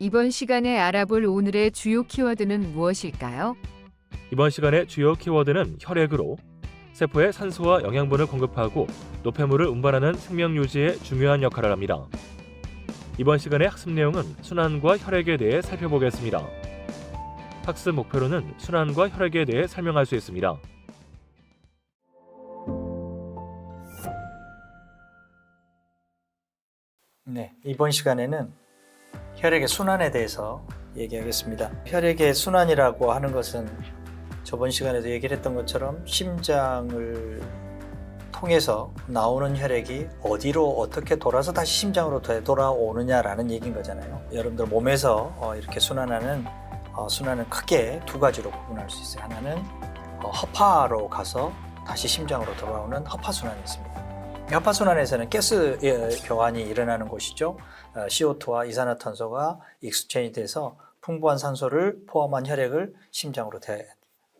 이번 시간에 알아볼 오늘의 주요 키워드는 무엇일까요? 이번 시간의 주요 키워드는 혈액으로 세포에 산소와 영양분을 공급하고 노폐물을 운반하는 생명 유지에 중요한 역할을 합니다. 이번 시간의 학습 내용은 순환과 혈액에 대해 살펴보겠습니다. 학습 목표로는 순환과 혈액에 대해 설명할 수 있습니다. 네, 이번 시간에는 혈액의 순환에 대해서 얘기하겠습니다. 혈액의 순환이라고 하는 것은 저번 시간에도 얘기를 했던 것처럼 심장을 통해서 나오는 혈액이 어디로 어떻게 돌아서 다시 심장으로 되돌아오느냐라는 얘기인 거잖아요. 여러분들 몸에서 이렇게 순환은 크게 두 가지로 구분할 수 있어요. 하나는 허파로 가서 다시 심장으로 돌아오는 허파순환이 있습니다. 허파순환에서는 가스 교환이 일어나는 곳이죠. CO2와 이산화탄소가 익스체인지 돼서 풍부한 산소를 포함한 혈액을 심장으로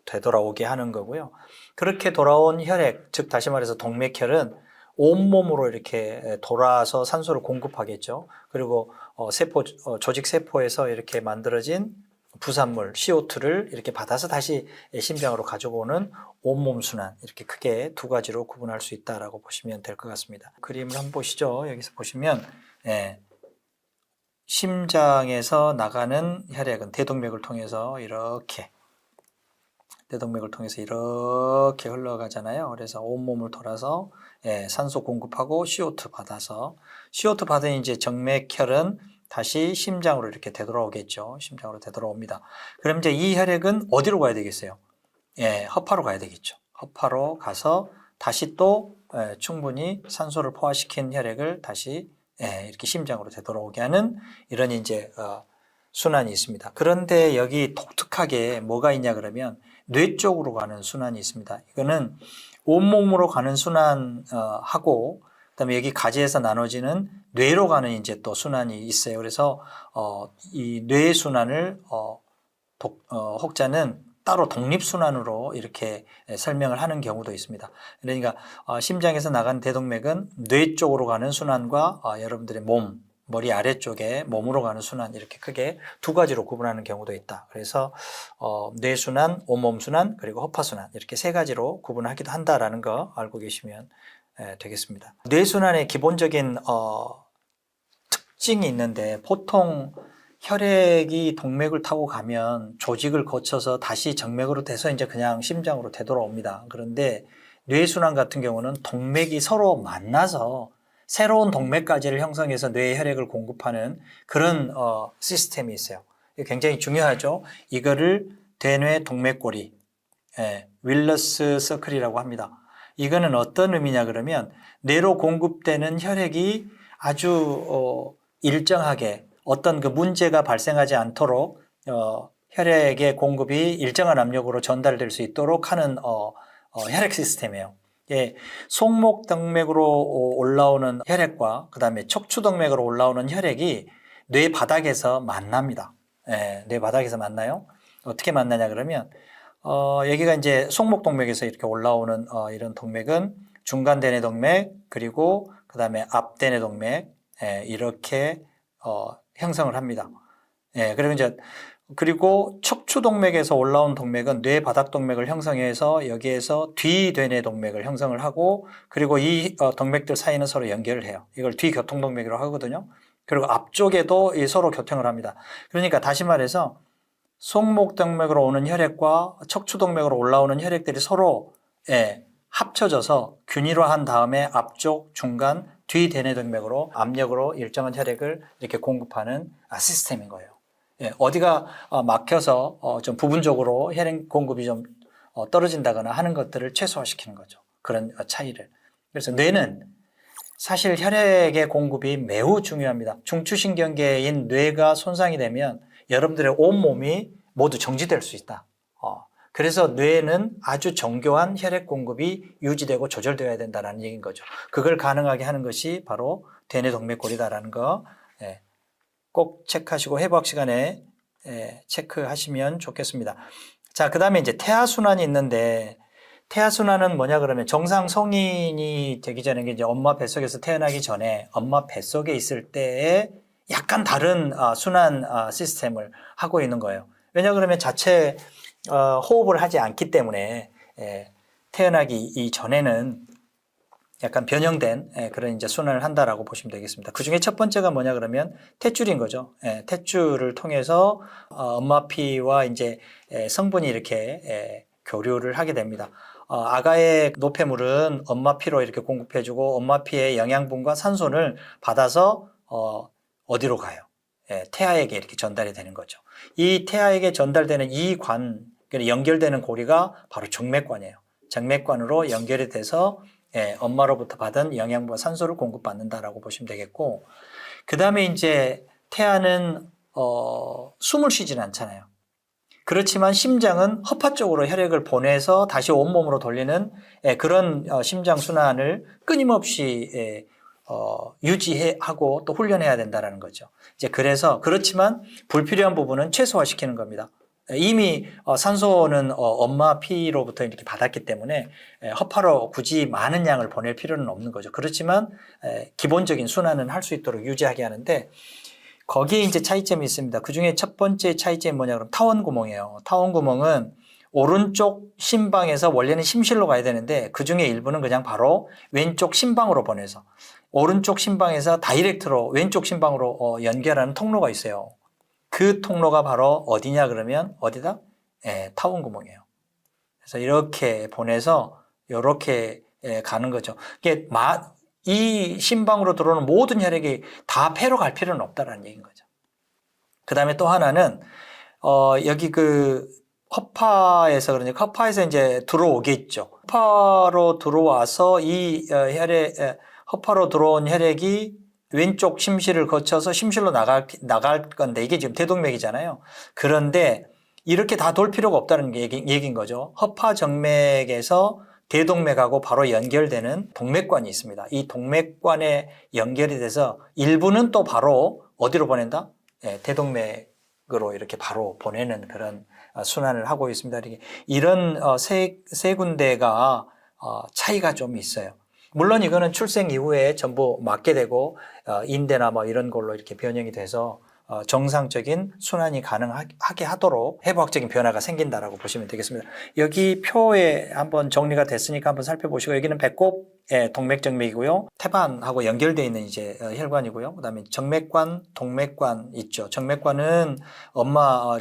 되돌아오게 하는 거고요. 그렇게 돌아온 혈액, 즉 다시 말해서 동맥혈은 온몸으로 이렇게 돌아서 산소를 공급하겠죠. 그리고 조직 세포에서 이렇게 만들어진 부산물 CO2를 이렇게 받아서 다시 심장으로 가지고 오는 온몸 순환, 이렇게 크게 두 가지로 구분할 수 있다라고 보시면 될 것 같습니다. 그림을 한번 보시죠. 여기서 보시면 심장에서 나가는 혈액은 대동맥을 통해서 이렇게 흘러가잖아요. 그래서 온몸을 돌아서 산소 공급하고 CO2 받아서 CO2 받은 이제 정맥혈은 다시 심장으로 이렇게 되돌아오겠죠. 심장으로 되돌아옵니다. 그럼 이제 이 혈액은 어디로 가야 되겠어요? 허파로 가야 되겠죠. 허파로 가서 다시 또 충분히 산소를 포화시킨 혈액을 다시 이렇게 심장으로 되돌아오게 하는 이런 이제 순환이 있습니다. 그런데 여기 독특하게 뭐가 있냐 그러면 뇌 쪽으로 가는 순환이 있습니다. 이거는 온몸으로 가는 순환하고 그다음에 여기 가지에서 나눠지는 뇌로 가는 이제 또 순환이 있어요. 그래서 이 뇌 순환을 혹자는 따로 독립순환으로 이렇게 설명을 하는 경우도 있습니다. 그러니까 심장에서 나간 대동맥은 뇌 쪽으로 가는 순환과 여러분들의 머리 아래쪽에 몸으로 가는 순환, 이렇게 크게 두 가지로 구분하는 경우도 있다. 그래서 뇌순환, 온몸순환, 그리고 허파순환, 이렇게 세 가지로 구분하기도 한다라는 거 알고 계시면 되겠습니다. 뇌순환의 기본적인 특징이 있는데, 보통 혈액이 동맥을 타고 가면 조직을 거쳐서 다시 정맥으로 돼서 이제 그냥 심장으로 되돌아옵니다. 그런데 뇌순환 같은 경우는 동맥이 서로 만나서 새로운 동맥까지를 형성해서 뇌에 혈액을 공급하는 그런 시스템이 있어요. 이게 굉장히 중요하죠. 이거를 대뇌 동맥고리, 윌러스 서클이라고 합니다. 이거는 어떤 의미냐 그러면 뇌로 공급되는 혈액이 아주 일정하게 어떤 그 문제가 발생하지 않도록 혈액의 공급이 일정한 압력으로 전달될 수 있도록 하는 혈액 시스템이에요. 송목동맥으로 올라오는 혈액과 그 다음에 척추동맥으로 올라오는 혈액이 뇌 바닥에서 만납니다. 뇌 바닥에서 만나요. 어떻게 만나냐 그러면 여기가 이제 송목동맥에서 이렇게 올라오는 이런 동맥은 중간대뇌동맥, 그리고 그 다음에 앞대뇌동맥, 이렇게 형성을 합니다. 그리고 척추동맥에서 올라온 동맥은 뇌바닥동맥을 형성해서 여기에서 뒤대뇌동맥을 형성을 하고, 그리고 이 동맥들 사이는 서로 연결을 해요. 이걸 뒤교통동맥이라고 하거든요. 그리고 앞쪽에도 서로 교통을 합니다. 그러니까 다시 말해서 송목동맥으로 오는 혈액과 척추동맥으로 올라오는 혈액들이 서로 합쳐져서 균일화한 다음에 앞쪽, 중간, 뒤대뇌동맥으로 압력으로 일정한 혈액을 이렇게 공급하는 시스템인 거예요. 어디가 막혀서 좀 부분적으로 혈액 공급이 좀 떨어진다거나 하는 것들을 최소화시키는 거죠. 그런 차이를. 그래서 뇌는 사실 혈액의 공급이 매우 중요합니다. 중추신경계인 뇌가 손상이 되면 여러분들의 온몸이 모두 정지될 수 있다. 그래서 뇌는 아주 정교한 혈액 공급이 유지되고 조절되어야 된다는 얘기인 거죠. 그걸 가능하게 하는 것이 바로 대뇌동맥골이다라는 거 꼭 체크하시고 회복 시간에 체크하시면 좋겠습니다. 자, 그 다음에 이제 태아순환이 있는데, 태아순환은 뭐냐 그러면 정상 성인이 되기 전에 이제 엄마 뱃속에서 태어나기 전에 엄마 뱃속에 있을 때에 약간 다른 순환 시스템을 하고 있는 거예요. 왜냐 그러면 자체 호흡을 하지 않기 때문에 태어나기 이전에는 약간 변형된 그런 이제 순환을 한다라고 보시면 되겠습니다. 그 중에 첫 번째가 뭐냐 그러면 탯줄인 거죠. 탯줄을 통해서 엄마 피와 이제 성분이 이렇게 교류를 하게 됩니다. 아가의 노폐물은 엄마 피로 이렇게 공급해주고 엄마 피의 영양분과 산소를 받아서 어디로 가요? 태아에게 이렇게 전달이 되는 거죠. 이 태아에게 전달되는 이 연결되는 고리가 바로 정맥관이에요. 정맥관으로 연결이 돼서 엄마로부터 받은 영양분과 산소를 공급받는다라고 보시면 되겠고, 그 다음에 이제 태아는 숨을 쉬지는 않잖아요. 그렇지만 심장은 허파 쪽으로 혈액을 보내서 다시 온몸으로 돌리는 그런 심장 순환을 끊임없이 유지하고 또 훈련해야 된다는 거죠. 이제 그래서 그렇지만 불필요한 부분은 최소화시키는 겁니다. 이미 산소는 엄마 피로부터 이렇게 받았기 때문에 허파로 굳이 많은 양을 보낼 필요는 없는 거죠. 그렇지만 기본적인 순환은 할 수 있도록 유지하게 하는데 거기에 이제 차이점이 있습니다. 그 중에 첫 번째 차이점이 뭐냐 그러면 타원 구멍이에요. 타원 구멍은 오른쪽 심방에서 원래는 심실로 가야 되는데 그 중에 일부는 그냥 바로 왼쪽 심방으로 보내서 오른쪽 심방에서 다이렉트로 왼쪽 심방으로 연결하는 통로가 있어요. 그 통로가 바로 어디냐 그러면 어디다? 타원 구멍이에요. 그래서 이렇게 보내서 이렇게 가는 거죠. 이 심방으로 들어오는 모든 혈액이 다 폐로 갈 필요는 없다라는 얘기인 거죠. 그 다음에 또 하나는 여기 그 허파에서 그러니까 허파에서 이제 들어오겠죠. 허파로 들어와서 이 허파로 들어온 혈액이 왼쪽 심실을 거쳐서 심실로 나갈 건데 이게 지금 대동맥이잖아요. 그런데 이렇게 다 돌 필요가 없다는 얘기인 거죠. 허파 정맥에서 대동맥하고 바로 연결되는 동맥관이 있습니다. 이 동맥관에 연결이 돼서 일부는 또 바로 어디로 보낸다? 대동맥으로 이렇게 바로 보내는 그런 순환을 하고 있습니다. 이런 세 군데가 차이가 좀 있어요. 물론 이거는 출생 이후에 전부 맞게 되고 인대나 뭐 이런 걸로 이렇게 변형이 돼서 정상적인 순환이 가능하게 하도록 해부학적인 변화가 생긴다라고 보시면 되겠습니다. 여기 표에 한번 정리가 됐으니까 한번 살펴보시고 여기는 배꼽 동맥정맥이고요. 태반하고 연결되어 있는 이제 혈관이고요. 그다음에 정맥관, 동맥관 있죠. 정맥관은 엄마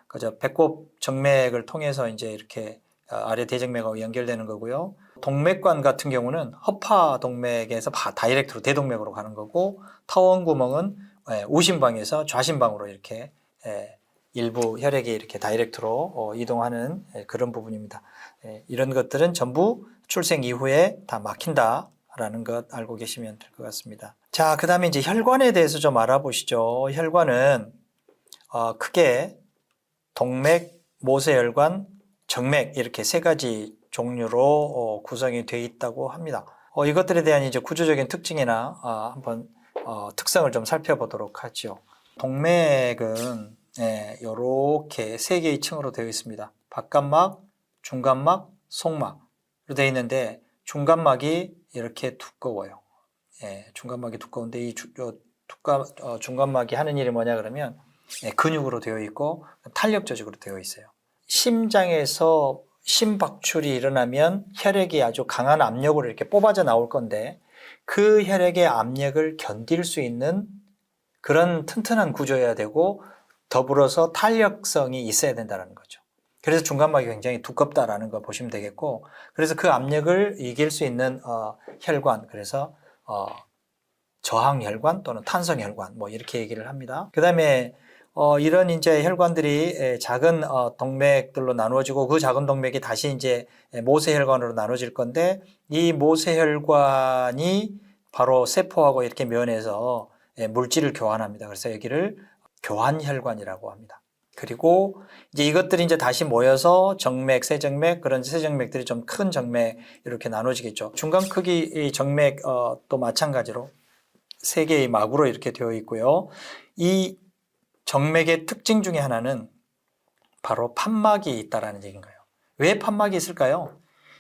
그저 배꼽 정맥을 통해서 이제 이렇게 아래 대정맥하고 연결되는 거고요. 동맥관 같은 경우는 허파 동맥에서 다이렉트로 대동맥으로 가는 거고 타원 구멍은 우심방에서 좌심방으로 이렇게 일부 혈액이 이렇게 다이렉트로 이동하는 그런 부분입니다. 이런 것들은 전부 출생 이후에 다 막힌다라는 것 알고 계시면 될 것 같습니다. 자, 그 다음에 이제 혈관에 대해서 좀 알아보시죠. 혈관은 크게 동맥, 모세혈관, 정맥 이렇게 세 가지 종류로 구성이 되어 있다고 합니다. 이것들에 대한 이제 구조적인 특징이나 한번 특성을 좀 살펴보도록 하죠. 동맥은 이렇게 세 개의 층으로 되어 있습니다. 바깥막, 중간막, 속막으로 되어 있는데 중간막이 이렇게 두꺼워요. 중간막이 두꺼운데 이 중간막이 하는 일이 뭐냐 그러면 근육으로 되어 있고 탄력 조직으로 되어 있어요. 심장에서 심박출이 일어나면 혈액이 아주 강한 압력으로 이렇게 뽑아져 나올 건데 그 혈액의 압력을 견딜 수 있는 그런 튼튼한 구조여야 되고 더불어서 탄력성이 있어야 된다는 거죠. 그래서 중간막이 굉장히 두껍다라는 거 보시면 되겠고 그래서 그 압력을 이길 수 있는 혈관, 그래서 저항혈관 또는 탄성혈관 뭐 이렇게 얘기를 합니다. 그 다음에 이런 이제 혈관들이 작은 동맥들로 나누어지고 그 작은 동맥이 다시 이제 모세혈관으로 나눠질 건데 이 모세혈관이 바로 세포하고 이렇게 면해서 물질을 교환합니다. 그래서 여기를 교환혈관이라고 합니다. 그리고 이제 이것들이 이제 다시 모여서 정맥, 세정맥, 그런 세정맥들이 좀 큰 정맥 이렇게 나눠지겠죠. 중간 크기 정맥 또 마찬가지로 세 개의 막으로 이렇게 되어 있고요. 이 정맥의 특징 중에 하나는 바로 판막이 있다라는 얘기인 거예요. 왜 판막이 있을까요?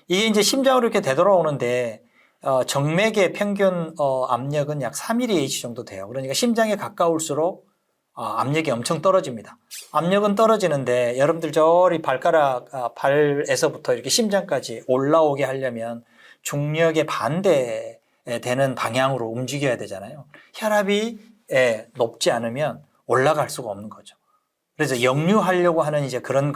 이게 이제 심장으로 이렇게 되돌아오는데 정맥의 평균 압력은 약 3mAh 정도 돼요. 그러니까 심장에 가까울수록 압력이 엄청 떨어집니다. 압력은 떨어지는데 여러분들 저리 발에서부터 이렇게 심장까지 올라오게 하려면 중력에 반대되는 방향으로 움직여야 되잖아요. 혈압이 높지 않으면 올라갈 수가 없는 거죠. 그래서 역류하려고 하는 이제 그런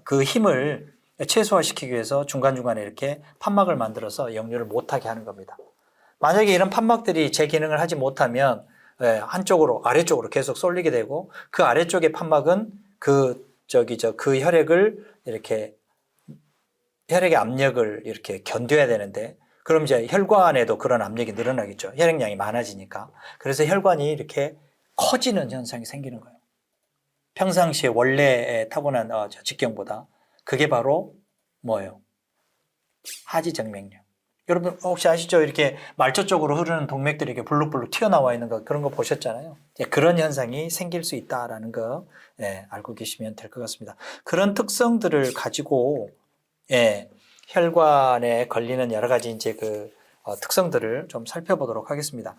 그 힘을 최소화시키기 위해서 중간중간에 이렇게 판막을 만들어서 역류를 못하게 하는 겁니다. 만약에 이런 판막들이 제 기능을 하지 못하면 한쪽으로 아래쪽으로 계속 쏠리게 되고 그 아래쪽의 판막은 그 혈액을 이렇게 혈액의 압력을 이렇게 견뎌야 되는데 그럼 이제 혈관에도 그런 압력이 늘어나겠죠. 혈액량이 많아지니까. 그래서 혈관이 이렇게 커지는 현상이 생기는 거예요. 평상시에 원래 타고난 직경보다. 그게 바로 뭐예요? 하지정맥류. 여러분 혹시 아시죠? 이렇게 말초 쪽으로 흐르는 동맥들이 이렇게 블룩블룩 튀어나와 있는 거 그런 거 보셨잖아요. 그런 현상이 생길 수 있다라는 거 알고 계시면 될 것 같습니다. 그런 특성들을 가지고 혈관에 걸리는 여러 가지 이제 특성들을 좀 살펴보도록 하겠습니다.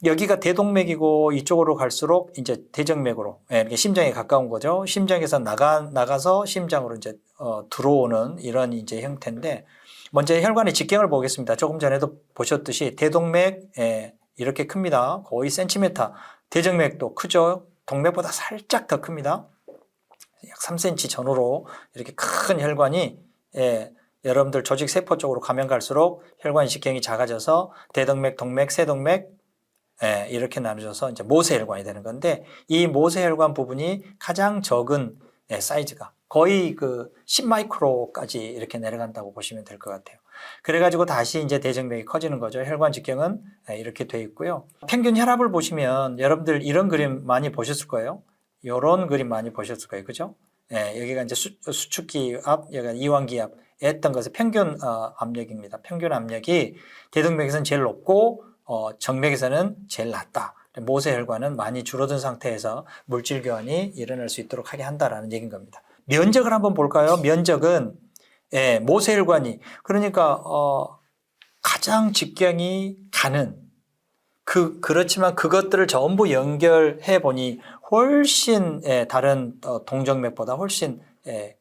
여기가 대동맥이고 이쪽으로 갈수록 이제 대정맥으로 이렇게 심장에 가까운 거죠. 심장에서 나가서 심장으로 이제 들어오는 이런 이제 형태인데 먼저 혈관의 직경을 보겠습니다. 조금 전에도 보셨듯이 대동맥 이렇게 큽니다. 거의 센티미터. 대정맥도 크죠. 동맥보다 살짝 더 큽니다. 약 3cm 전후로 이렇게 큰 혈관이 여러분들 조직 세포 쪽으로 가면 갈수록 혈관 직경이 작아져서 대동맥, 동맥, 세동맥 이렇게 나눠져서 이제 모세혈관이 되는 건데 이 모세혈관 부분이 가장 적은 사이즈가 거의 10마이크로까지 이렇게 내려간다고 보시면 될 것 같아요. 그래가지고 다시 이제 대정맥이 커지는 거죠. 혈관 직경은 이렇게 돼 있고요. 평균 혈압을 보시면 여러분들 이런 그림 많이 보셨을 거예요. 이런 그림 많이 보셨을 거예요. 그죠? 여기가 이제 수축기 압, 여기가 이완기 압 했던 것의 평균 압력입니다. 평균 압력이 대동맥에서는 제일 높고 정맥에서는 제일 낮다. 모세혈관은 많이 줄어든 상태에서 물질 교환이 일어날 수 있도록 하게 한다라는 얘기인 겁니다. 면적을 한번 볼까요? 면적은 모세혈관이 그러니까 가장 직경이 가는 그렇지만 그것들을 전부 연결해 보니 훨씬 다른 동정맥보다 훨씬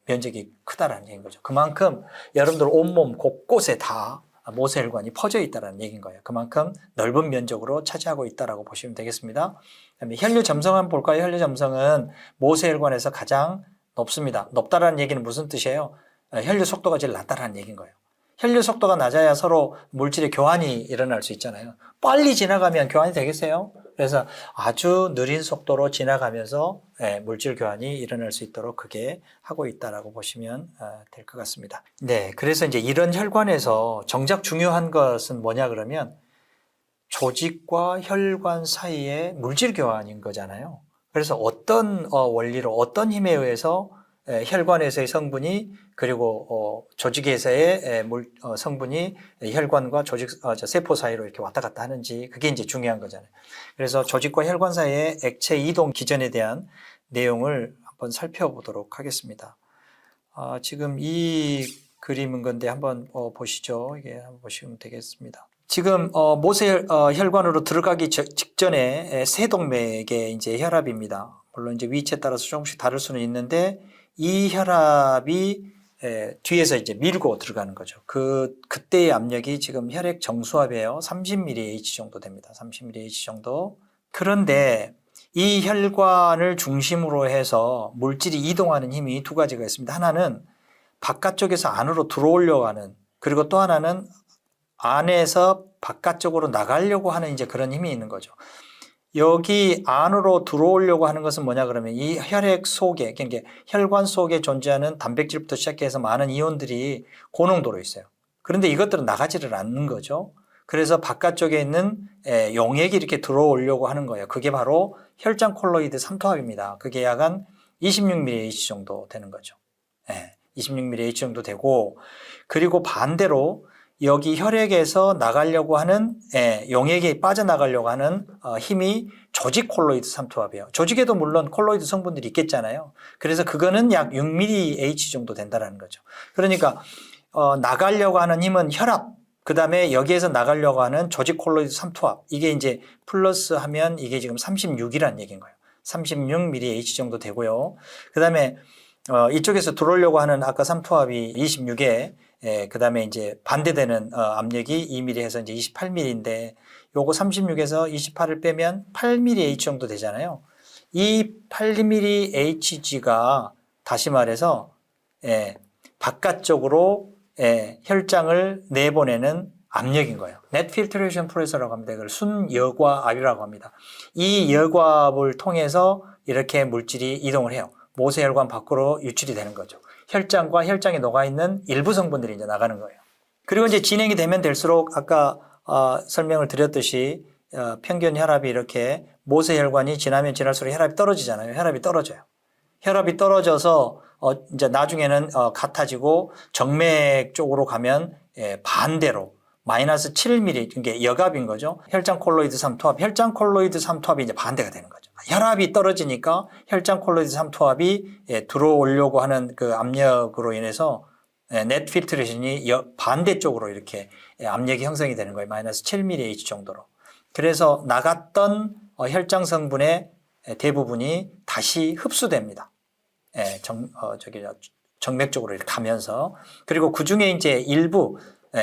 면적이 크다라는 얘기인 거죠. 그만큼 여러분들 온몸 곳곳에 다 모세혈관이 퍼져 있다는 얘기인 거예요. 그만큼 넓은 면적으로 차지하고 있다라고 보시면 되겠습니다. 그다음에 혈류 점성 한번 볼까요? 혈류 점성은 모세혈관에서 가장 높습니다. 높다라는 얘기는 무슨 뜻이에요? 혈류 속도가 제일 낮다라는 얘기인 거예요. 혈류 속도가 낮아야 서로 물질의 교환이 일어날 수 있잖아요. 빨리 지나가면 교환이 되겠어요? 그래서 아주 느린 속도로 지나가면서 물질 교환이 일어날 수 있도록 그게 하고 있다라고 보시면 될 것 같습니다. 네, 그래서 이제 이런 혈관에서 정작 중요한 것은 뭐냐 그러면 조직과 혈관 사이의 물질 교환인 거잖아요. 그래서 어떤 원리로 어떤 힘에 의해서 혈관에서의 성분이 그리고 조직에서의 성분이 혈관과 세포 사이로 이렇게 왔다 갔다 하는지 그게 이제 중요한 거잖아요. 그래서 조직과 혈관 사이의 액체 이동 기전에 대한 내용을 한번 살펴보도록 하겠습니다. 지금 이 그림인 건데 한번 보시죠. 이게 한번 보시면 되겠습니다. 지금 모세혈관으로 들어가기 직전에 세동맥의 이제 혈압입니다. 물론 이제 위치에 따라서 조금씩 다를 수는 있는데 이 혈압이 뒤에서 이제 밀고 들어가는 거죠. 그때의 압력이 지금 혈액 정수압이에요. 30mAh 정도 됩니다. 30mAh 정도. 그런데 이 혈관을 중심으로 해서 물질이 이동하는 힘이 두 가지가 있습니다. 하나는 바깥쪽에서 안으로 들어오려고 하는, 그리고 또 하나는 안에서 바깥쪽으로 나가려고 하는 이제 그런 힘이 있는 거죠. 여기 안으로 들어오려고 하는 것은 뭐냐 그러면 이 혈액 속에, 그러니까 혈관 속에 존재하는 단백질부터 시작해서 많은 이온들이 고농도로 있어요. 그런데 이것들은 나가지를 않는 거죠. 그래서 바깥쪽에 있는 용액이 이렇게 들어오려고 하는 거예요. 그게 바로 혈장 콜로이드 삼투압입니다. 그게 약 한 26mAh 정도 되는 거죠. 26mAh 정도 되고, 그리고 반대로 여기 혈액에서 나가려고 하는 용액이 빠져나가려고 하는 힘이 조직 콜로이드 삼투압이에요. 조직에도 물론 콜로이드 성분들이 있겠잖아요. 그래서 그거는 약 6mAh 정도 된다는 거죠. 그러니까 나가려고 하는 힘은 혈압, 그 다음에 여기에서 나가려고 하는 조직 콜로이드 3투압. 이게 이제 플러스 하면 이게 지금 36이라는 얘기인 거예요. 36mAh 정도 되고요. 그 다음에 이쪽에서 들어오려고 하는 아까 3투압이 26에 그 다음에 이제 반대되는 압력이 2mm 해서 이제 28mm인데 요거 36에서 28을 빼면 8mAh 정도 되잖아요. 이 8mAh가 다시 말해서 바깥쪽으로 혈장을 내보내는 압력인 거예요. Net Filtration Pressure라고 합니다. 이걸 순여과압이라고 합니다. 이 여과압을 통해서 이렇게 물질이 이동을 해요. 모세혈관 밖으로 유출이 되는 거죠. 혈장과 혈장에 녹아있는 일부 성분들이 이제 나가는 거예요. 그리고 이제 진행이 되면 될수록 아까 설명을 드렸듯이 평균 혈압이 이렇게 모세혈관이 지나면 지날수록 혈압이 떨어지잖아요. 혈압이 떨어져요. 혈압이 떨어져서 이제 나중에는 같아지고 정맥 쪽으로 가면 반대로 마이너스 7mm, 이게 역압인 거죠. 혈장 콜로이드 3투압, 혈장 콜로이드 3투압이 이제 반대가 되는 거죠. 혈압이 떨어지니까 혈장 콜로이드 3투압이 들어오려고 하는 그 압력으로 인해서 넷 필트레이션이 반대쪽으로 이렇게 압력이 형성이 되는 거예요. 마이너스 7mAh 정도로. 그래서 나갔던 혈장 성분의 대부분이 다시 흡수됩니다. 정맥 쪽으로 이렇게 가면서. 그리고 그 중에 이제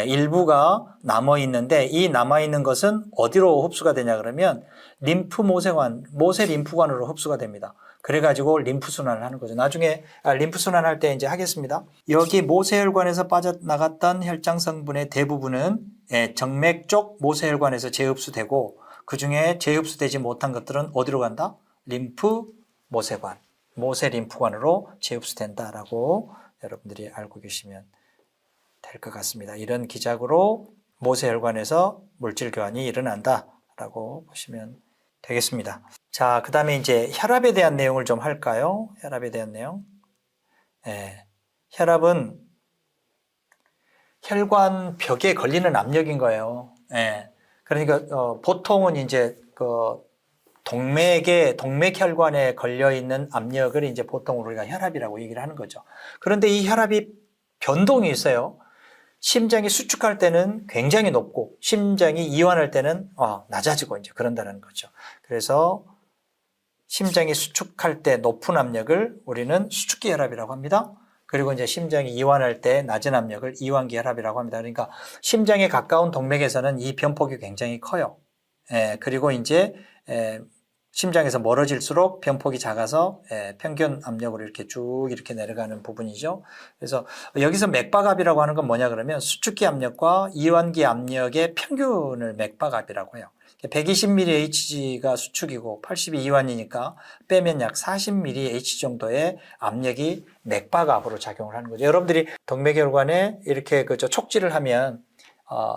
일부가 남아있는데 이 남아있는 것은 어디로 흡수가 되냐 그러면 림프 모세관, 모세 림프관으로 흡수가 됩니다. 그래가지고 림프 순환을 하는 거죠. 나중에 림프 순환할 때 이제 하겠습니다. 여기 모세혈관에서 빠져나갔던 혈장 성분의 대부분은 정맥 쪽 모세혈관에서 재흡수되고 그 중에 재흡수되지 못한 것들은 어디로 간다? 림프 모세관, 모세 림프관으로 재흡수된다라고 여러분들이 알고 계시면 될 것 같습니다. 이런 기작으로 모세혈관에서 물질 교환이 일어난다라고 보시면 되겠습니다. 자, 그 다음에 이제 혈압에 대한 내용을 좀 할까요? 혈압에 대한 내용. 혈압은 혈관 벽에 걸리는 압력인 거예요. 그러니까 보통은 이제 그 동맥혈관에 걸려 있는 압력을 이제 보통 우리가 혈압이라고 얘기를 하는 거죠. 그런데 이 혈압이 변동이 있어요. 심장이 수축할 때는 굉장히 높고 심장이 이완할 때는 낮아지고 이제 그런다는 거죠. 그래서 심장이 수축할 때 높은 압력을 우리는 수축기 혈압이라고 합니다. 그리고 이제 심장이 이완할 때 낮은 압력을 이완기 혈압이라고 합니다. 그러니까 심장에 가까운 동맥에서는 이 변폭이 굉장히 커요. 그리고 이제 심장에서 멀어질수록 변폭이 작아서 평균 압력으로 이렇게 쭉 이렇게 내려가는 부분이죠. 그래서 여기서 맥박압이라고 하는 건 뭐냐 그러면 수축기 압력과 이완기 압력의 평균을 맥박압이라고 해요. 120mAh가 수축이고 80이 이완이니까 빼면 약 40mAh 정도의 압력이 맥박압으로 작용을 하는 거죠. 여러분들이 동맥혈관에 이렇게 촉지를 하면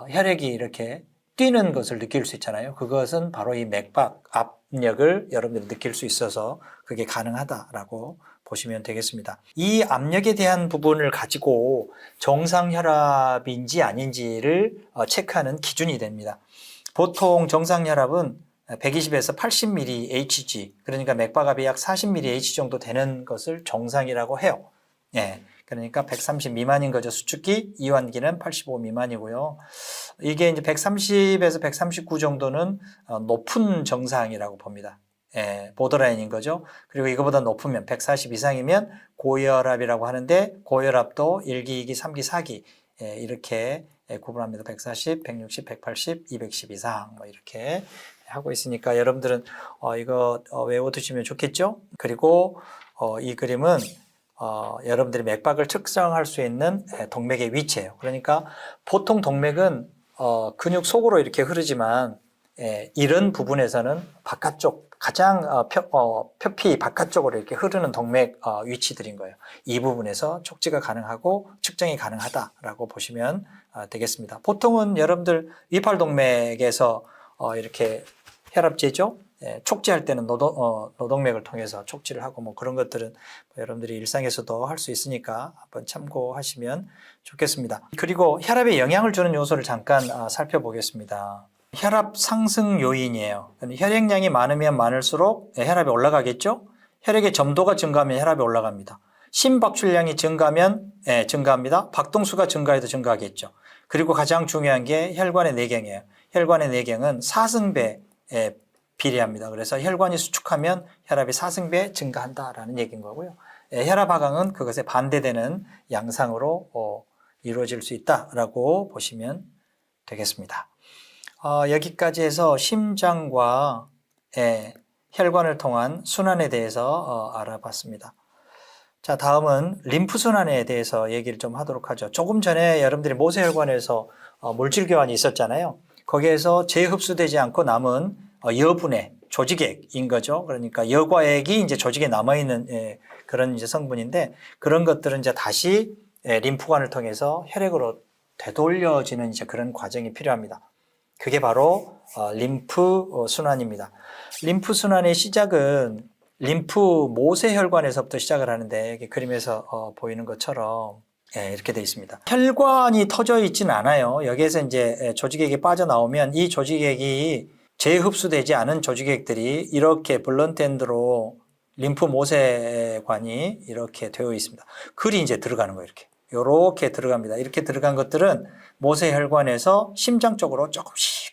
혈액이 이렇게 뛰는 것을 느낄 수 있잖아요. 그것은 바로 이 맥박 압력을 여러분들이 느낄 수 있어서 그게 가능하다라고 보시면 되겠습니다. 이 압력에 대한 부분을 가지고 정상 혈압인지 아닌지를 체크하는 기준이 됩니다. 보통 정상 혈압은 120에서 80mAh, 그러니까 맥박압이 약 40mAh 정도 되는 것을 정상이라고 해요. 그러니까 130 미만인 거죠. 수축기, 이완기는 85 미만이고요. 이게 이제 130에서 139 정도는 높은 정상이라고 봅니다. 보더라인인 거죠. 그리고 이거보다 높으면 140 이상이면 고혈압이라고 하는데 고혈압도 1기, 2기, 3기, 4기 이렇게 구분합니다. 140, 160, 180, 210 이상 뭐 이렇게 하고 있으니까 여러분들은 이거 외워두시면 좋겠죠. 그리고 이 그림은 여러분들이 맥박을 측정할 수 있는 동맥의 위치예요. 그러니까 보통 동맥은 근육 속으로 이렇게 흐르지만 이런 부분에서는 바깥쪽 가장 표피 바깥쪽으로 이렇게 흐르는 동맥 위치들인 거예요. 이 부분에서 촉지가 가능하고 측정이 가능하다라고 보시면 되겠습니다. 보통은 여러분들 위팔동맥에서 이렇게 혈압재죠. 촉지할 때는 노동맥을 통해서 촉지를 하고 뭐 그런 것들은 여러분들이 일상에서도 할 수 있으니까 한번 참고하시면 좋겠습니다. 그리고 혈압에 영향을 주는 요소를 잠깐 살펴보겠습니다. 혈압 상승 요인이에요. 혈액량이 많으면 많을수록 혈압이 올라가겠죠? 혈액의 점도가 증가하면 혈압이 올라갑니다. 심박출량이 증가하면 증가합니다. 박동수가 증가해도 증가하겠죠. 그리고 가장 중요한 게 혈관의 내경이에요. 혈관의 내경은 4승배에 비례합니다. 그래서 혈관이 수축하면 혈압이 4승배 증가한다라는 얘기인 거고요. 혈압 하강은 그것에 반대되는 양상으로 이루어질 수 있다라고 보시면 되겠습니다. 여기까지 해서 심장과 혈관을 통한 순환에 대해서 알아봤습니다. 자, 다음은 림프순환에 대해서 얘기를 좀 하도록 하죠. 조금 전에 여러분들이 모세혈관에서 물질교환이 있었잖아요. 거기에서 재흡수되지 않고 남은 여분의 조직액인 거죠. 그러니까 여과액이 이제 조직에 남아있는 그런 이제 성분인데 그런 것들은 이제 다시 림프관을 통해서 혈액으로 되돌려지는 이제 그런 과정이 필요합니다. 그게 바로 림프 순환입니다. 림프 순환의 시작은 림프 모세혈관에서부터 시작을 하는데 여기 그림에서 보이는 것처럼 이렇게 되어 있습니다. 혈관이 터져 있지는 않아요. 여기에서 이제 조직액이 빠져나오면 이 조직액이 재흡수되지 않은 조직액들이 이렇게 블런트엔드로 림프 모세관이 이렇게 되어 있습니다. 글이 이제 들어가는 거예요. 이렇게 들어갑니다. 이렇게 들어간 것들은 모세혈관에서 심장 쪽으로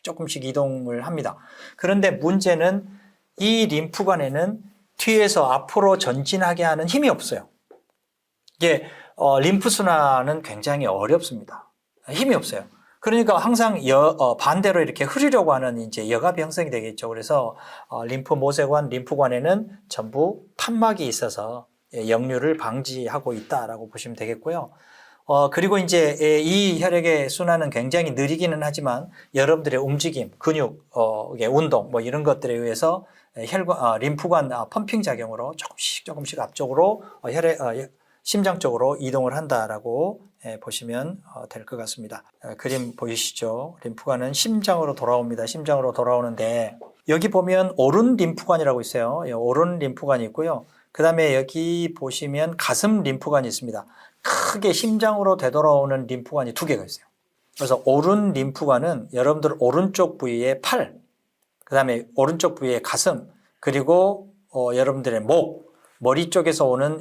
조금씩 이동을 합니다. 그런데 문제는 이 림프관에는 뒤에서 앞으로 전진하게 하는 힘이 없어요. 이게 림프순환은 굉장히 어렵습니다. 힘이 없어요. 그러니까 항상 반대로 이렇게 흐르려고 하는 이제 여갑이 형성이 되겠죠. 그래서 림프 모세관, 림프관에는 전부 판막이 있어서 역류를 방지하고 있다라고 보시면 되겠고요. 그리고 이제 이 혈액의 순환은 굉장히 느리기는 하지만 여러분들의 움직임, 근육, 운동 뭐 이런 것들에 의해서 림프관 펌핑 작용으로 조금씩 앞쪽으로 심장 쪽으로 이동을 한다라고 보시면 될 것 같습니다. 그림 보이시죠? 림프관은 심장으로 돌아옵니다. 심장으로 돌아오는데 여기 보면 오른 림프관이라고 있어요. 오른 림프관이 있고요. 그 다음에 여기 보시면 가슴 림프관이 있습니다. 크게 심장으로 되돌아오는 림프관이 두 개가 있어요. 그래서 오른 림프관은 여러분들 오른쪽 부위의 팔, 그 다음에 오른쪽 부위의 가슴, 그리고 여러분들의 목, 머리 쪽에서 오는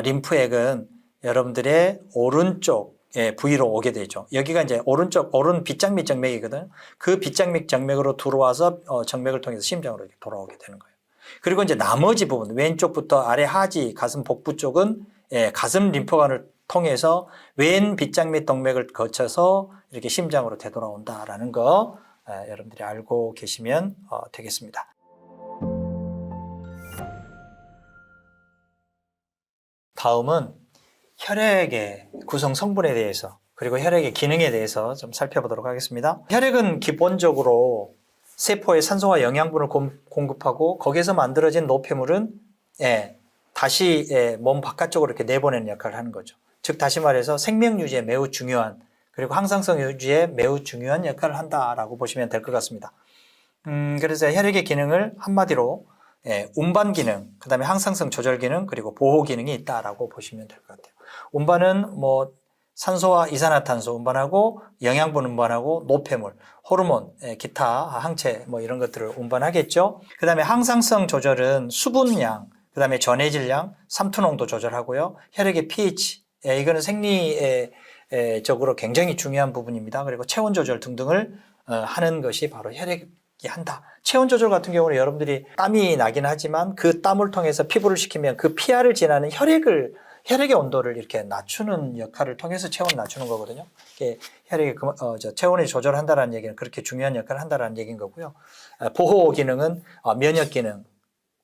림프액은 여러분들의 오른쪽 부위로 오게 되죠. 여기가 이제 오른 빗장밑 정맥이거든요. 그 빗장밑 정맥으로 들어와서 정맥을 통해서 심장으로 돌아오게 되는 거예요. 그리고 이제 나머지 부분, 왼쪽부터 아래 하지, 가슴 복부 쪽은 가슴 림프관을 통해서 왼 빗장밑 동맥을 거쳐서 이렇게 심장으로 되돌아온다라는 거 여러분들이 알고 계시면 되겠습니다. 다음은 혈액의 구성 성분에 대해서 그리고 혈액의 기능에 대해서 좀 살펴보도록 하겠습니다. 혈액은 기본적으로 세포에 산소와 영양분을 공급하고 거기에서 만들어진 노폐물은 다시 몸 바깥쪽으로 이렇게 내보내는 역할을 하는 거죠. 즉 다시 말해서 생명 유지에 매우 중요한 그리고 항상성 유지에 매우 중요한 역할을 한다라고 보시면 될 것 같습니다. 그래서 혈액의 기능을 한마디로 운반 기능, 그 다음에 항상성 조절 기능, 그리고 보호 기능이 있다라고 보시면 될 것 같아요. 운반은 뭐 산소와 이산화탄소 운반하고 영양분 운반하고 노폐물, 호르몬, 기타 항체 뭐 이런 것들을 운반하겠죠. 그 다음에 항상성 조절은 수분량, 그 다음에 전해질량, 삼투농도 조절하고요. 혈액의 pH, 이거는 생리적으로 굉장히 중요한 부분입니다. 그리고 체온 조절 등등을 하는 것이 바로 혈액이 한다. 체온 조절 같은 경우는 여러분들이 땀이 나긴 하지만 그 땀을 통해서 피부를 식히면 그 피하를 지나는 혈액의 온도를 이렇게 낮추는 역할을 통해서 체온을 낮추는 거거든요. 혈액의 체온을 조절한다는 얘기는 그렇게 중요한 역할을 한다는 얘기인 거고요. 보호 기능은 면역 기능,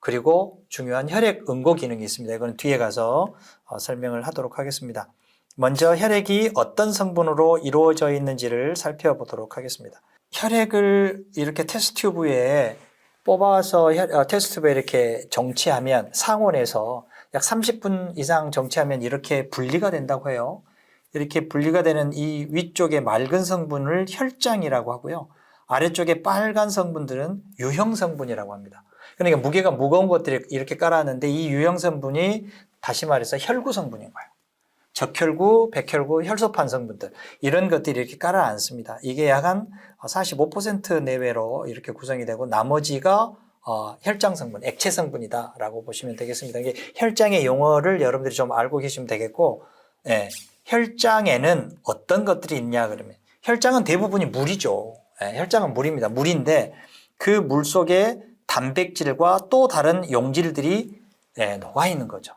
그리고 중요한 혈액 응고 기능이 있습니다. 이건 뒤에 가서 설명을 하도록 하겠습니다. 먼저 혈액이 어떤 성분으로 이루어져 있는지를 살펴보도록 하겠습니다. 혈액을 이렇게 테스트 튜브에 뽑아서 테스트 튜브에 이렇게 정치하면 상온에서 약 30분 이상 정치하면 이렇게 분리가 된다고 해요. 이렇게 분리가 되는 이 위쪽의 맑은 성분을 혈장이라고 하고요. 아래쪽에 빨간 성분들은 유형 성분이라고 합니다. 그러니까 무게가 무거운 것들이 이렇게 깔아놨는데 이 유형 성분이 다시 말해서 혈구 성분인 거예요. 적혈구, 백혈구, 혈소판 성분들 이런 것들이 이렇게 깔아앉습니다. 이게 약 한 45% 내외로 이렇게 구성이 되고 나머지가 혈장 성분, 액체 성분이다라고 보시면 되겠습니다. 이게 혈장의 용어를 여러분들이 좀 알고 계시면 되겠고, 예, 혈장에는 어떤 것들이 있냐 그러면 혈장은 대부분이 물이죠. 예, 혈장은 물입니다. 물인데 그 물 속에 단백질과 또 다른 용질들이 녹아 있는 거죠.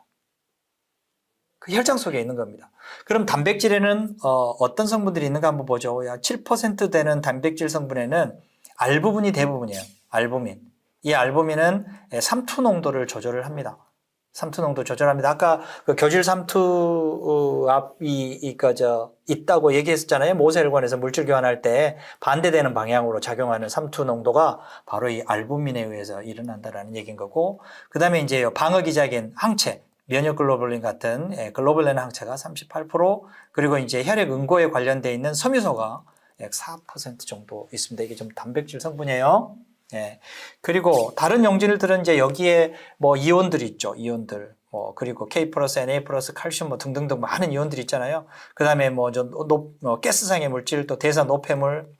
그 혈장 속에 있는 겁니다. 그럼 단백질에는 어떤 성분들이 있는가 한번 보죠. 약 7% 되는 단백질 성분에는 알부분이 대부분이에요. 알부민. 이 알부민은 삼투 농도를 조절을 합니다. 삼투 농도 조절합니다. 아까 그 교질 삼투 압이 있다고 얘기했었잖아요. 모세혈관에서 물질 교환할 때 반대되는 방향으로 작용하는 삼투 농도가 바로 이 알부민에 의해서 일어난다라는 얘기인 거고, 그 다음에 이제 방어기작인 항체, 면역글로불린 같은 글로불린 항체가 38%, 그리고 이제 혈액 응고에 관련되어 있는 섬유소가 약 4% 정도 있습니다. 이게 좀 단백질 성분이에요. 예. 그리고 다른 용질들은 이제 여기에 뭐 이온들이 있죠. 이온들. 그리고 K 플러스, Na 플러스, 칼슘 뭐 등등등 많은 이온들이 있잖아요. 그 다음에 가스상의 물질, 또 대사 노폐물,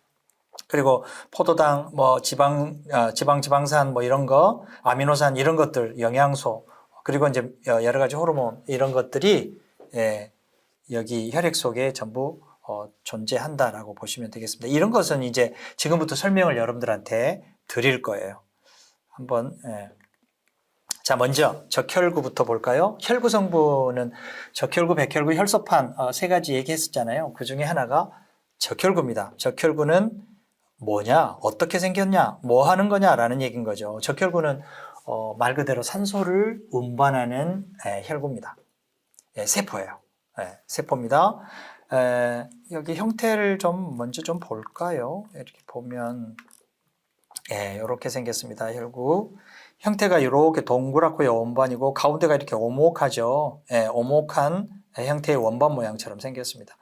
그리고 포도당, 뭐 지방산 뭐 이런 거, 아미노산 이런 것들, 영양소, 그리고 이제 여러 가지 호르몬 이런 것들이 여기 혈액 속에 전부 존재한다라고 보시면 되겠습니다. 이런 것은 이제 지금부터 설명을 여러분들한테 드릴 거예요. 한번 자, 먼저 적혈구부터 볼까요? 혈구 성분은 적혈구, 백혈구, 혈소판 세 가지 얘기했었잖아요. 그 중에 하나가 적혈구입니다. 적혈구는 뭐냐, 어떻게 생겼냐, 뭐 하는 거냐라는 얘기인 거죠. 적혈구는 말 그대로 산소를 운반하는 혈구입니다. 세포예요. 세포입니다. 여기 형태를 먼저 좀 볼까요? 이렇게 보면 이렇게 생겼습니다. 혈구. 형태가 이렇게 동그랗고 원반이고 가운데가 이렇게 오목하죠. 오목한 형태의 원반 모양처럼 생겼습니다.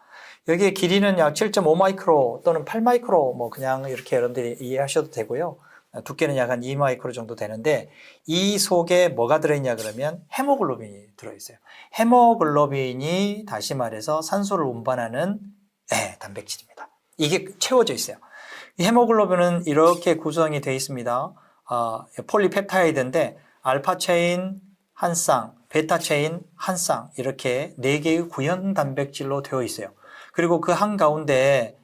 여기에 길이는 약 7.5 마이크로 또는 8 마이크로 뭐 그냥 이렇게 여러분들이 이해하셔도 되고요. 두께는 약 한 2 마이크로 정도 되는데 이 속에 뭐가 들어있냐 그러면 헤모글로빈이 들어있어요. 헤모글로빈이 다시 말해서 산소를 운반하는 단백질입니다. 이게 채워져 있어요. 이 헤모글로빈은 이렇게 구성이 되어 있습니다. 폴리펩타이드인데 알파 체인 한 쌍, 베타 체인 한 쌍 이렇게 4개의 구형 단백질로 되어 있어요. 그리고 그 한가운데에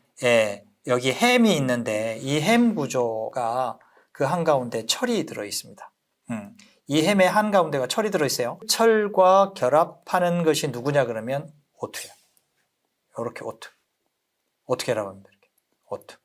여기 햄이 있는데 이 햄 구조가 그 한가운데 철이 들어 있습니다. 이 햄의 한가운데가 철이 들어 있어요. 철과 결합하는 것이 누구냐 그러면 O2예요. 이렇게 O2. 어떻게 결합합니다? 이렇게 O2.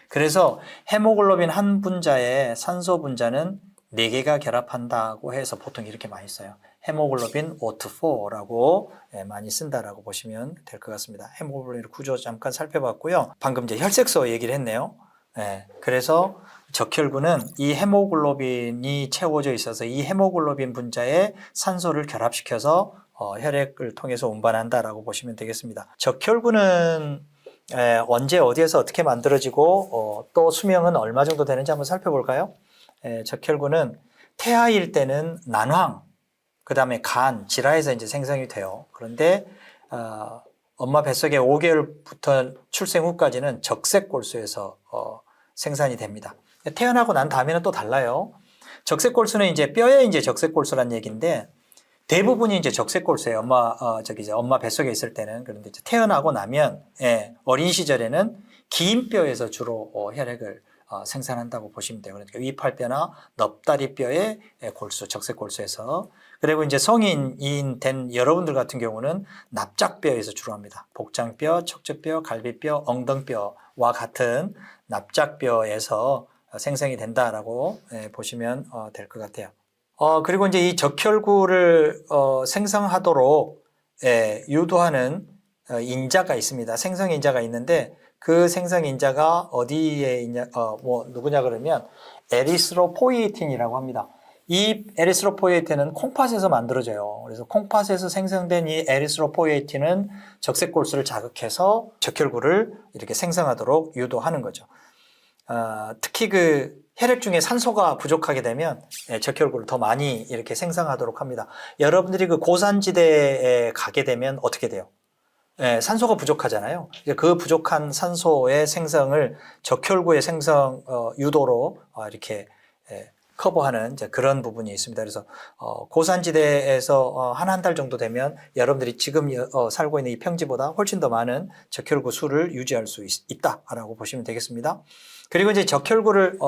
그래서 헤모글로빈 한 분자에 산소 분자는 4개가 결합한다고 해서 보통 이렇게 많이 써요. 헤모글로빈 O2,4라고 많이 쓴다라고 보시면 될 것 같습니다. 헤모글로빈 구조 잠깐 살펴봤고요. 방금 이제 혈색소 얘기를 했네요. 그래서 적혈구는 이 헤모글로빈이 채워져 있어서 이 헤모글로빈 분자에 산소를 결합시켜서 혈액을 통해서 운반한다라고 보시면 되겠습니다. 적혈구는 언제 어디에서 어떻게 만들어지고 또 수명은 얼마 정도 되는지 한번 살펴볼까요? 적혈구는 태아일 때는 난황, 그 다음에 간, 질화에서 이제 생성이 돼요. 그런데 엄마 뱃속에 5개월부터 출생 후까지는 적색골수에서 생산이 됩니다. 태어나고 난 다음에는 또 달라요. 적색골수는 이제 뼈에 이제 적색골수란 얘기인데 대부분이 이제 적색골수예요. 엄마 뱃속에 있을 때는. 그런데 이제 태어나고 나면 어린 시절에는 긴 뼈에서 주로 혈액을 생산한다고 보시면 돼요. 그러니까 위팔뼈나 넙다리뼈의 골수, 적색골수에서. 그리고 이제 성인인 된 여러분들 같은 경우는 납작뼈에서 주로 합니다. 복장뼈, 척추뼈, 갈비뼈, 엉덩뼈와 같은 납작뼈에서 생성이 된다라고 보시면 될 것 같아요. 그리고 이제 이 적혈구를 생성하도록 유도하는 인자가 있습니다. 생성 인자가 있는데 그 생성 인자가 어디에 있냐, 누구냐 그러면 에리스로포이에틴이라고 합니다. 이 에리스로포이에틴은 콩팥에서 만들어져요. 그래서 콩팥에서 생성된 이 에리스로포이에틴은 적색골수를 자극해서 적혈구를 이렇게 생성하도록 유도하는 거죠. 특히 그 혈액 중에 산소가 부족하게 되면 적혈구를 더 많이 이렇게 생성하도록 합니다. 여러분들이 그 고산지대에 가게 되면 어떻게 돼요? 산소가 부족하잖아요. 그 부족한 산소의 생성을 적혈구의 생성 유도로 이렇게 커버하는 이제 그런 부분이 있습니다. 그래서 고산지대에서 한 달 정도 되면 여러분들이 지금 살고 있는 이 평지보다 훨씬 더 많은 적혈구 수를 유지할 수 있다라고 보시면 되겠습니다. 그리고 이제 적혈구를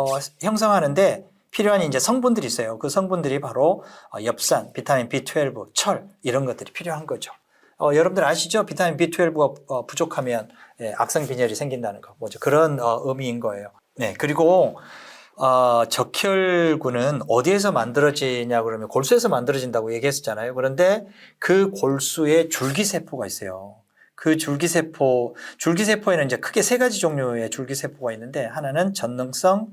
형성하는데 필요한 이제 성분들이 있어요. 그 성분들이 바로 엽산, 비타민 B12, 철 이런 것들이 필요한 거죠. 여러분들 아시죠? 비타민 B12가 부족하면 악성 빈혈이 생긴다는 거. 뭐죠? 그런 의미인 거예요. 네, 그리고 적혈구는 어디에서 만들어지냐 그러면 골수에서 만들어진다고 얘기했었잖아요. 그런데 그 골수에 줄기세포가 있어요. 그 줄기세포에는 이제 크게 세 가지 종류의 줄기세포가 있는데 하나는 전능성,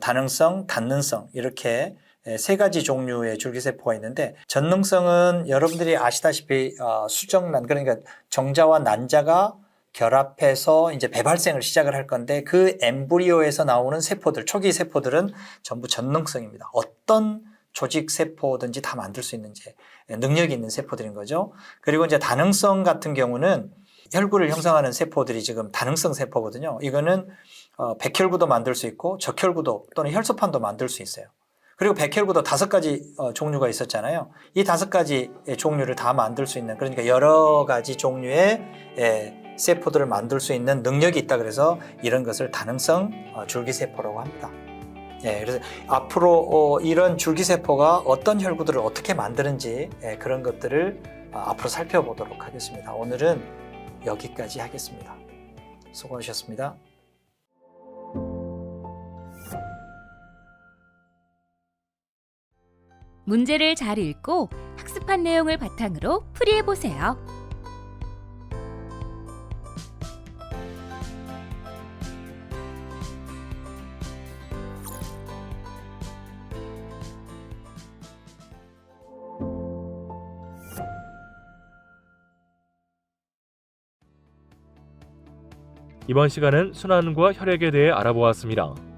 다능성, 단능성 이렇게 세 가지 종류의 줄기세포가 있는데 전능성은 여러분들이 아시다시피 수정란 그러니까 정자와 난자가 결합해서 이제 배발생을 시작을 할 건데 그 엠브리오에서 나오는 세포들, 초기 세포들은 전부 전능성입니다. 어떤 조직 세포든지 다 만들 수 있는 이제 능력이 있는 세포들인 거죠. 그리고 이제 다능성 같은 경우는 혈구를 형성하는 세포들이 지금 다능성 세포거든요. 이거는 백혈구도 만들 수 있고 적혈구도 또는 혈소판도 만들 수 있어요. 그리고 백혈구도 5가지 종류가 있었잖아요. 이 5가지 종류를 다 만들 수 있는 그러니까 여러 가지 종류의 세포들을 만들 수 있는 능력이 있다 그래서 이런 것을 다능성 줄기세포라고 합니다. 그래서 앞으로 이런 줄기세포가 어떤 혈구들을 어떻게 만드는지 그런 것들을 앞으로 살펴보도록 하겠습니다. 오늘은 여기까지 하겠습니다. 수고하셨습니다. 문제를 잘 읽고 학습한 내용을 바탕으로 풀이해보세요. 이번 시간은 순환과 혈액에 대해 알아보았습니다.